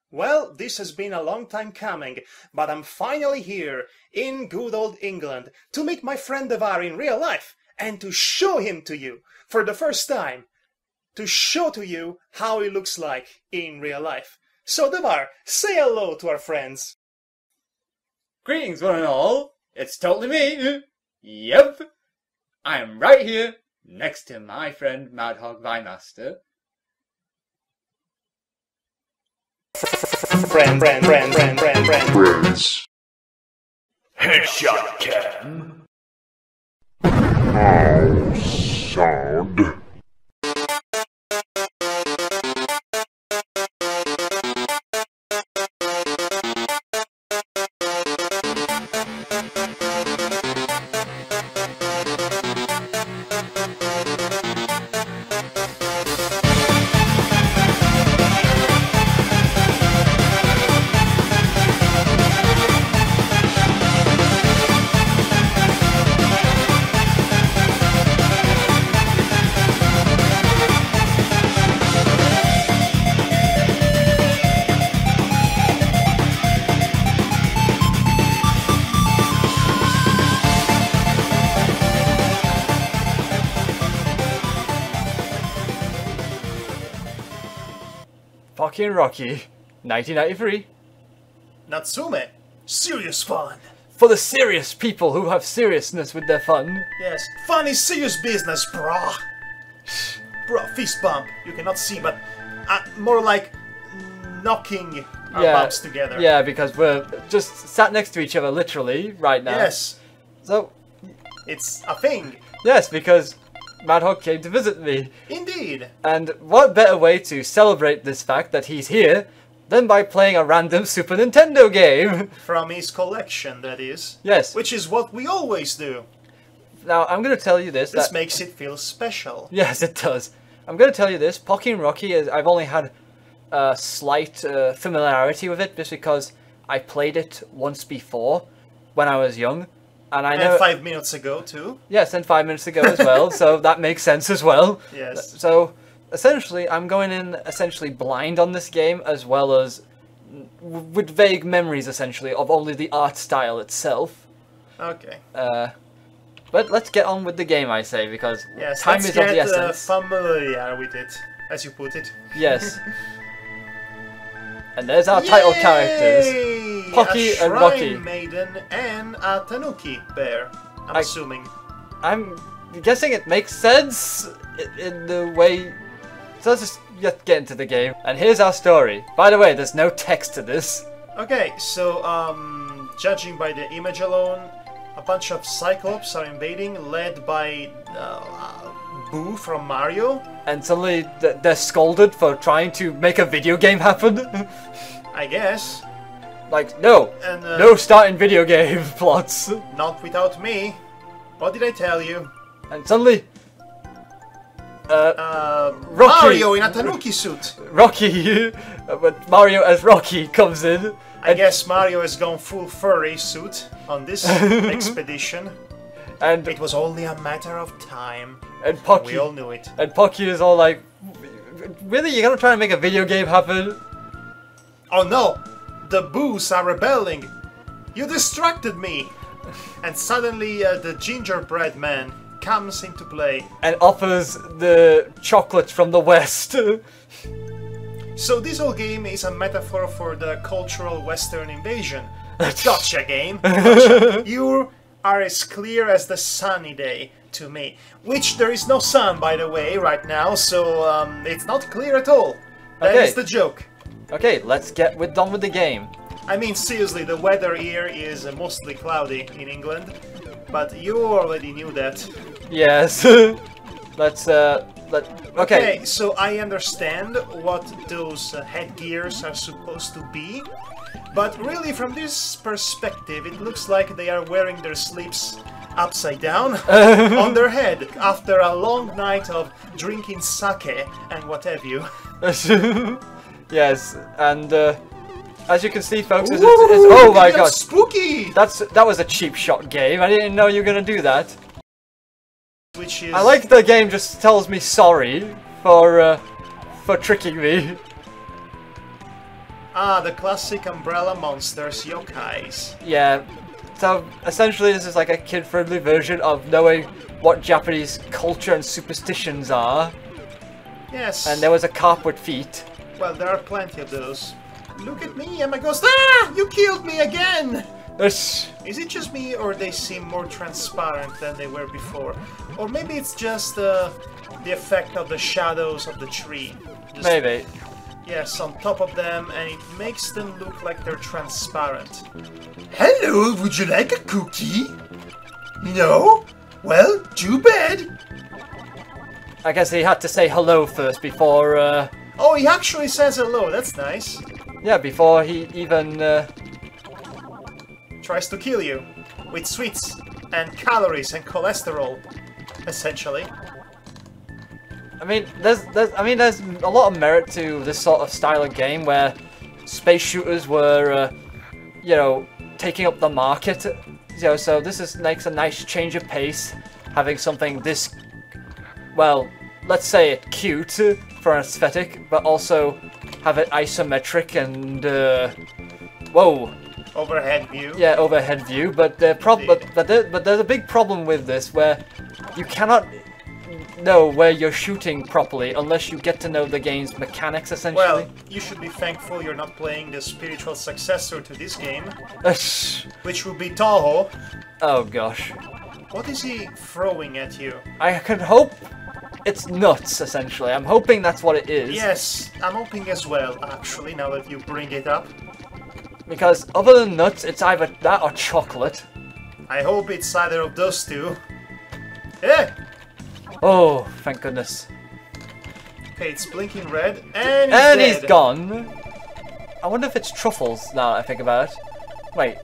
Well, this has been a long time coming, but I'm finally here, in good old England, to meet my friend Devar in real life, and to show him to you, for the first time. To show to you how he looks like in real life. So Devar, say hello to our friends. Greetings one and all, it's totally me. Yep, I am right here, next to my friend Madhog Vinemaster. Friends. Headshot cam. How sound. Pocky and Rocky, 1993. NATSUME Serious Fun. For the serious people who have seriousness with their fun. Yes, fun is serious business, brah. Bro, fist bump. You cannot see, but more like knocking our bumps together. Yeah, because we're just sat next to each other literally right now. Yes. So, it's a thing. yes, because Madhog came to visit me. Indeed. And what better way to celebrate this fact that he's here than by playing a random Super Nintendo game? From his collection, that is. Yes. Which is what we always do. Now, I'm going to tell you this. This makes it feel special. Yes, it does. I'm going to tell you this. Pocky and Rocky, I've only had a slight familiarity with it just because I played it once before when I was young. And I know 5 minutes ago, too. Yes, and 5 minutes ago as well, so that makes sense as well. Yes. So, essentially, I'm going in essentially blind on this game, as well as with vague memories, essentially, of only the art style itself. Okay. But let's get on with the game, I say, because Yes, time let's is of the get essence. familiar with it, as you put it. Yes. And there's our title characters. Yay! Pocky a and Rocky. Shrine Maiden and a Tanuki bear, I'm assuming. I'm guessing it makes sense in the way... So let's just get into the game. And here's our story. By the way, there's no text to this. Okay, so, judging by the image alone, a bunch of Cyclops are invading, led by Boo from Mario. And suddenly they're scolded for trying to make a video game happen. I guess. Like, no. And, no starting video game plots. Not without me. What did I tell you? And suddenly... Rocky, Mario in a Tanuki suit. Rocky, but Mario as Rocky comes in. I guess Mario has gone full furry suit on this expedition. And it was only a matter of time. And Pocky, we all knew it. And Pocky is all like, really? You're gonna try and make a video game happen? Oh no! The Boos are rebelling! You distracted me! And suddenly the gingerbread man comes into play. And offers the chocolate from the West. So this whole game is a metaphor for the cultural Western invasion. Gotcha game! Gotcha. You are as clear as the sunny day to me. Which there is no sun, by the way, right now, so it's not clear at all. That is the joke. Okay, let's get done with the game. I mean, seriously, the weather here is mostly cloudy in England, but you already knew that. Yes. Okay, so I understand what those headgears are supposed to be, but really from this perspective it looks like they are wearing their sleeves upside down on their head after a long night of drinking sake and what have you. Yes, and as you can see, folks, oh my god, spooky! That was a cheap shot game. I didn't know you were gonna do that. Which is... I like the game just tells me sorry for tricking me. Ah, the classic umbrella monsters, yokais. Yeah. So essentially, this is like a kid-friendly version of knowing what Japanese culture and superstitions are. Yes. And there was a carp with feet. Well, there are plenty of those. Look at me, I'm a ghost. Ah! You killed me again! Ush. Is it just me, or they seem more transparent than they were before? Or maybe it's just the effect of the shadows of the tree. Just, Maybe. yes, on top of them, and it makes them look like they're transparent. Hello, would you like a cookie? No? Well, too bad. I guess he had to say hello first before, Oh, he actually says hello, that's nice. yeah, before he even, Tries to kill you. With sweets, and calories, and cholesterol. Essentially. I mean, there's a lot of merit to this sort of style of game where space shooters were, you know, taking up the market. You know, so this makes a nice change of pace, having something this, well, let's say it cute for an aesthetic, but also have it isometric and, whoa. Overhead view. Yeah, overhead view, but but there's a big problem with this where you cannot know where you're shooting properly unless you get to know the game's mechanics, essentially. Well, you should be thankful you're not playing the spiritual successor to this game, which would be Toho. Oh gosh. What is he throwing at you? I can hope it's nuts, essentially. I'm hoping that's what it is. Yes, I'm hoping as well, actually, now that you bring it up. Because other than nuts, it's either that or chocolate. I hope it's either of those two. Eh! Oh, thank goodness. Okay, it's blinking red, and He's gone. I wonder if it's truffles, now that I think about it. Wait,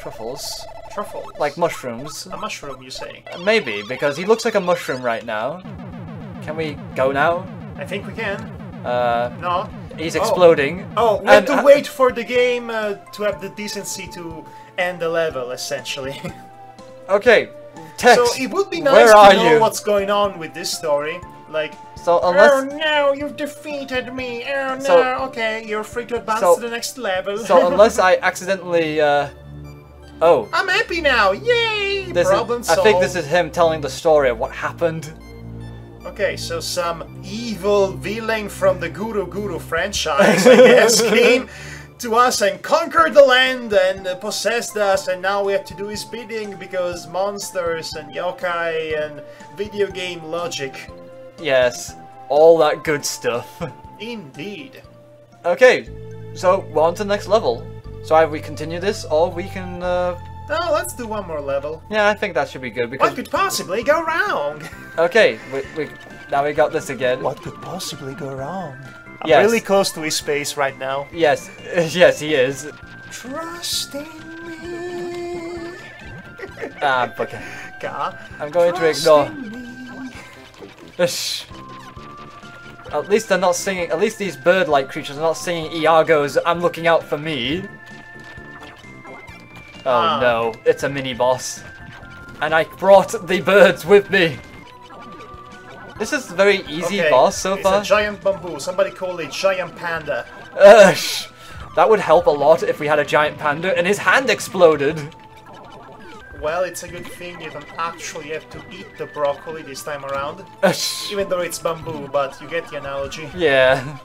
truffles? Truffle. Like mushrooms? A mushroom, you say? Maybe, because he looks like a mushroom right now. Can we go now? I think we can. No. No? He's exploding. Oh, we have to wait for the game to have the decency to end the level, essentially. Okay, Tex, so it would be nice where to are know you? what's going on with this story. Like, So unless... oh no, you've defeated me. Oh no, So- okay, you're free to advance so- to the next level. So unless I accidentally, Oh. I'm happy now, yay! This Problem is, solved. I think this is him telling the story of what happened. Okay, so some evil villain from the Guru franchise, I guess, came to us and conquered the land and possessed us, and now we have to do his bidding because monsters and yokai and video game logic. Yes, all that good stuff. Indeed. Okay, so we're on to the next level. So either we continue this, or we can, Now let's do one more level. Yeah, I think that should be good, because... What could possibly go wrong? Okay, now we got this again. What could possibly go wrong? I'm Yes. really close to his space right now. Yes, yes, he is. Trust in me. Ah, okay. God. I'm going to ignore. Shh. At least they're not singing. At least these bird-like creatures are not singing Iago's "I'm looking out for me." Oh no, it's a mini boss, and I brought the birds with me. This is a very easy boss so far. It's a giant bamboo. Somebody call it giant panda. Shh. That would help a lot if we had a giant panda and his hand exploded. Well, it's a good thing you don't actually have to eat the broccoli this time around. Shh. Even though it's bamboo, but you get the analogy. Yeah.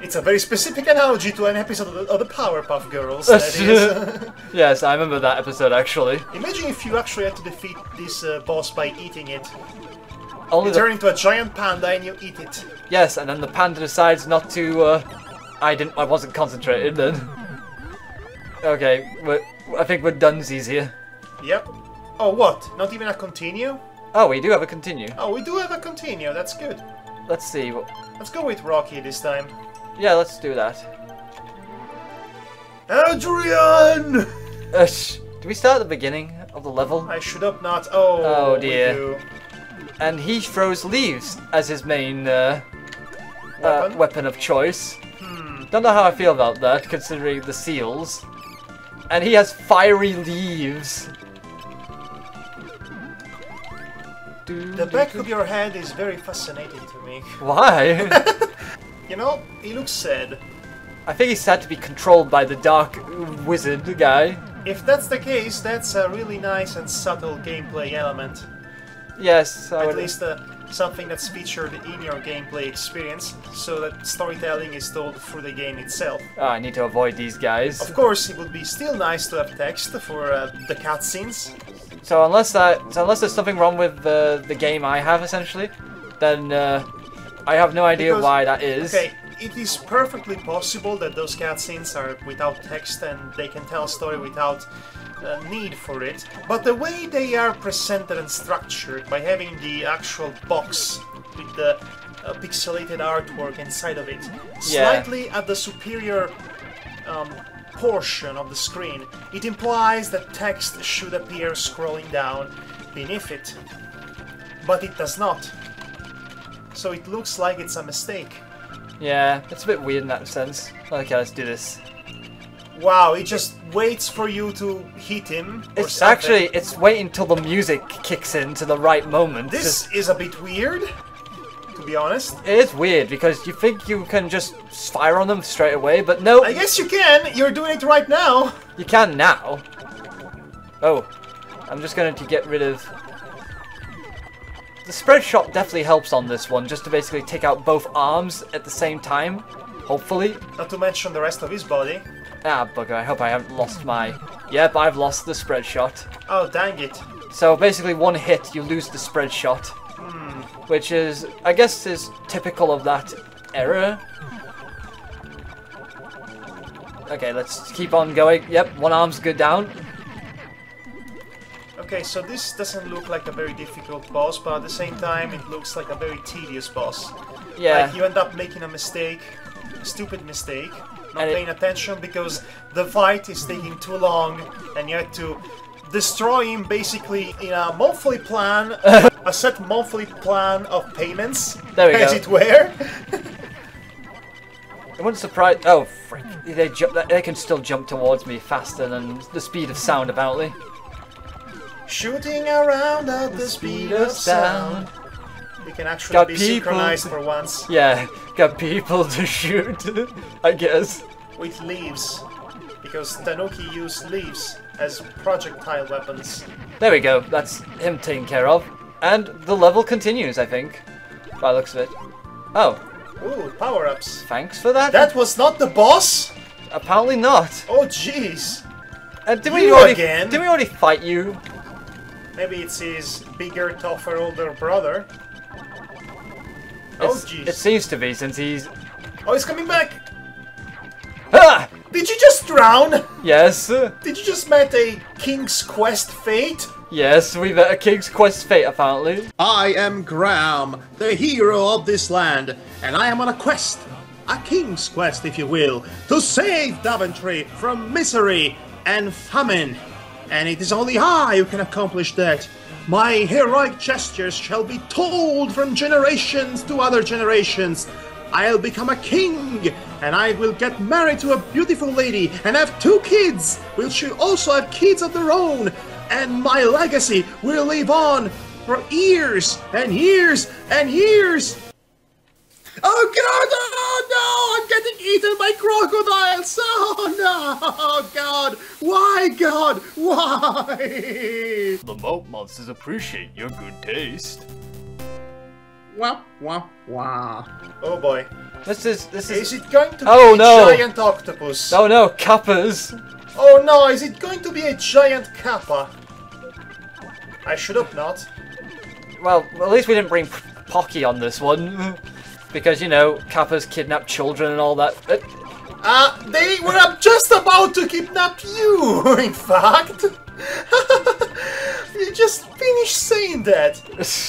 It's a very specific analogy to an episode of the Powerpuff Girls, that is. Yes, I remember that episode actually. Imagine if you actually had to defeat this boss by eating it. Only You turn into a giant panda and you eat it. Yes, and then the panda decides not to, I wasn't concentrated then. Okay, I think we're donesies here. Yep. Oh, what? Not even a continue? Oh, we do have a continue. Oh, we do have a continue, that's good. Let's see. Let's go with Rocky this time. Yeah, let's do that. Adrian! Do we start at the beginning of the level? I should have not. Oh, Oh, dear. we do. And he throws leaves as his main Weapon? weapon of choice. Don't know how I feel about that, considering the seals. And he has fiery leaves. The back of your head is very fascinating to me. Why? You know, he looks sad. I think he's said to be controlled by the dark wizard guy. If that's the case, that's a really nice and subtle gameplay element. Yes, At least something that's featured in your gameplay experience, so that storytelling is told through the game itself. Oh, I need to avoid these guys. Of course, it would be still nice to have text for the cutscenes. So unless there's something wrong with the game I have, essentially, then I have no idea why that is. Okay, it is perfectly possible that those cutscenes are without text and they can tell a story without need for it. But the way they are presented and structured, by having the actual box with the pixelated artwork inside of it, slightly at the superior portion of the screen, it implies that text should appear scrolling down beneath it. But it does not. So it looks like it's a mistake. Yeah, it's a bit weird in that sense. Okay, let's do this. Wow, it just waits for you to hit him. It's actually, it's waiting till the music kicks in to the right moment. This is a bit weird, to be honest. It is weird because you think you can just fire on them straight away, but no. I guess you can. You're doing it right now. You can now. Oh, I'm just going to get rid of... The spread shot definitely helps on this one, just to basically take out both arms at the same time, hopefully. Not to mention the rest of his body. Ah, bugger, I hope I haven't lost my... Yep, I've lost the spread shot. Oh, dang it. So basically one hit, you lose the spread shot. Which is, I guess, is typical of that era. Okay, let's keep on going. Yep, one arm's good down. Okay, so this doesn't look like a very difficult boss, but at the same time it looks like a very tedious boss. Yeah. Like you end up making a mistake, a stupid mistake, not And paying attention because the fight is taking too long and you have to destroy him basically in a monthly plan, a set monthly plan of payments, There we as go. it were. It wouldn't surprise... Oh, frick. They can still jump towards me faster than the speed of sound, apparently. Shooting around at the speed of sound. We can actually Got be people. synchronized for once. Yeah, got people to shoot, I guess. With leaves. Because Tanuki used leaves as projectile weapons. There we go, that's him taken care of. And the level continues, I think. By the looks of it. Oh, Ooh, power-ups. thanks for that. That was not the boss? Apparently not. Oh jeez. Did You we again? Did we already fight you? Maybe it's his bigger, tougher, older brother. Oh jeez. It seems to be, since he's... Oh, he's coming back! Ah! Did you just drown? Yes. Did you just met a King's Quest fate? Yes, we've a King's Quest fate, apparently. I am Graham, the hero of this land, and I am on a quest, a king's quest if you will, to save Daventry from misery and famine. And it is only I who can accomplish that. My heroic gestures shall be told from generations to other generations. I'll become a king, and I will get married to a beautiful lady, and have 2 kids, which will also have kids of their own. And my legacy will live on for years and years and years. Oh God! Oh no! I'm getting eaten by crocodiles! Oh no! Oh God! Why, God? Why? The moat monsters appreciate your good taste. Wah wah wah. Oh boy. This is... Is it going to be Oh, a no. giant octopus? Oh no, Kappas! Oh no, is it going to be a giant kappa? I should hope not. Well, at least we didn't bring Pocky on this one. Because, you know, Kappas kidnap children and all that. They were just about to kidnap you, in fact. You just finished saying that.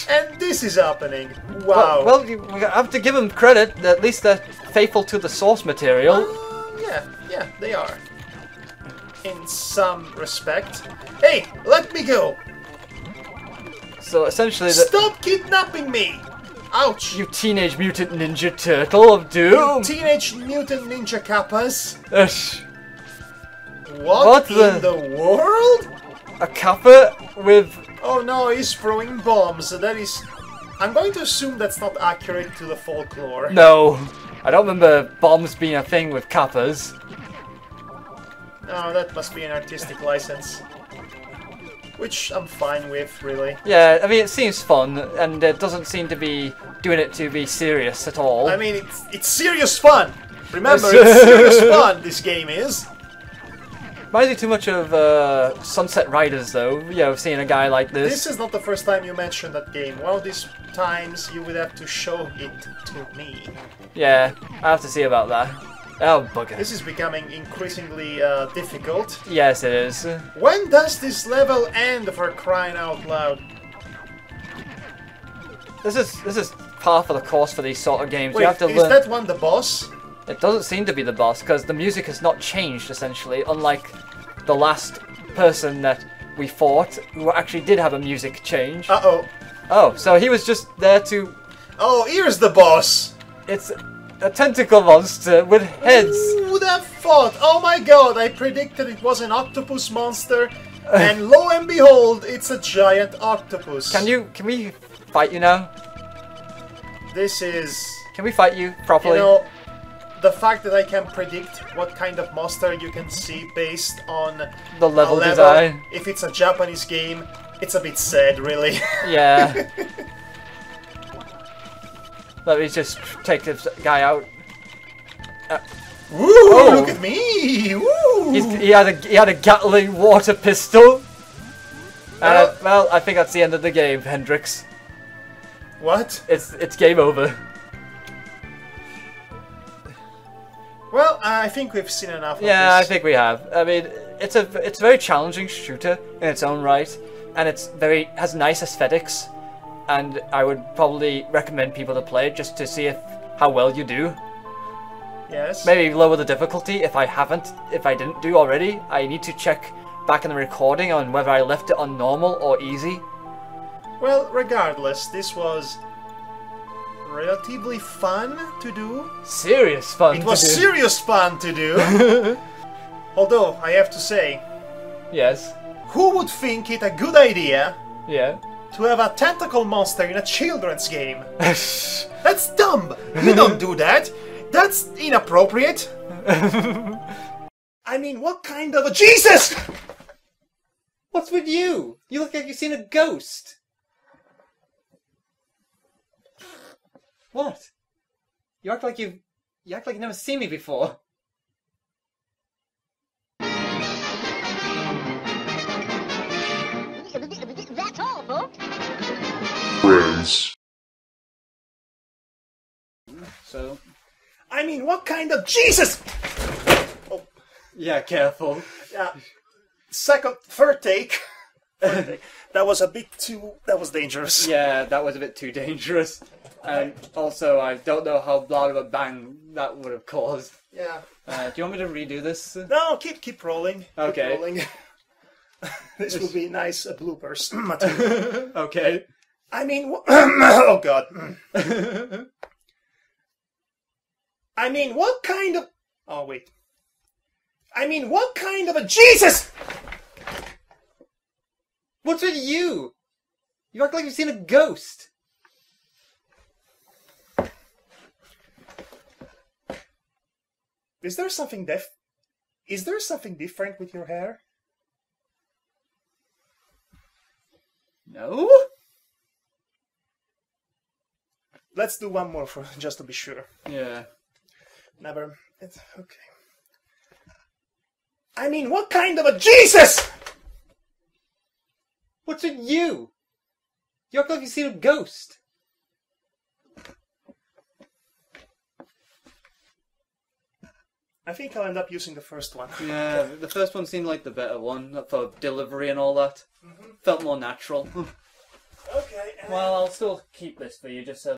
And this is happening. Wow. Well, we have to give them credit. At least they're faithful to the source material. Yeah, they are. In some respect. Hey, let me go. So essentially, Stop kidnapping me. Ouch. you teenage mutant ninja turtle of doom. Teenage Mutant Ninja Kappas. Ush. What the- in the world? A Kappa with... Oh no, he's throwing bombs. That is... I'm going to assume that's not accurate to the folklore. No. I don't remember bombs being a thing with kappas. Oh, that must be an artistic license. Which I'm fine with, really. Yeah, I mean, it seems fun, and it doesn't seem to be doing it to be serious at all. I mean, it's serious fun! Remember, it's serious fun, this game is! Reminds me too much of Sunset Riders, though, you know, seeing a guy like this. This is not the first time you mentioned that game. One of these times you would have to show it to me. Yeah, I have to see about that. Oh, bugger. This is becoming increasingly difficult. Yes, it is. When does this level end, for crying out loud? This is par for the course for these sort of games. Wait, You have to is learn. that one the boss? It doesn't seem to be the boss, because the music has not changed, essentially, unlike the last person that we fought, who actually did have a music change. Uh-oh. Oh, so he was just there to... Oh, here's the boss! It's a tentacle monster with heads. Who would have thought? Oh my god, I predicted it was an octopus monster, and lo and behold, it's a giant octopus. Can we fight you now? This is... Can we fight you properly? You know, the fact that I can predict what kind of monster you can see based on The level a design. if it's a Japanese game, it's a bit sad, really. Yeah. Let me just take this guy out. Woo! Oh. Look at me! Woo! He had a Gatling water pistol. Well, I think that's the end of the game, Hendrix. What? It's game over. Well, I think we've seen enough of Yeah, I this. think we have. I mean, it's a very challenging shooter in its own right, and has nice aesthetics, and I would probably recommend people to play it just to see how well you do. Yes. Maybe lower the difficulty if I didn't do already. I need to check back in the recording on whether I left it on normal or easy. Well, regardless, this was relatively fun to do. Serious fun. It was to do. serious fun to do. Although, I have to say, Yes. who would think it a good idea Yeah. to have a tentacle monster in a children's game? That's dumb! You don't do that! That's inappropriate! I mean, what kind of a... Jesus! What's with you? You look like you've seen a ghost. What? You act like you've never seen me before. That's all, folks. Friends. So, I mean, what kind of... Jesus! yeah, careful. Third take. That was a bit too... That was dangerous. Yeah, that was a bit too dangerous. And also, I don't know how loud of a bang that would have caused. Yeah. Do you want me to redo this? No, keep rolling. Okay. Keep rolling. This will be nice bloopers material. Okay. I mean, oh god. I mean, what kind of... Oh, wait. I mean, what kind of a... Jesus! What's with you? You act like you've seen a ghost. Is there something different with your hair? No? Let's do one more just to be sure. Yeah. Never. It's okay. I mean, what kind of a... Jesus! What's with you? You act like you've seen a ghost. I think I'll end up using the first one. Yeah, the first one seemed like the better one for delivery and all that. Felt more natural. Okay. Well, I'll still keep this for you just so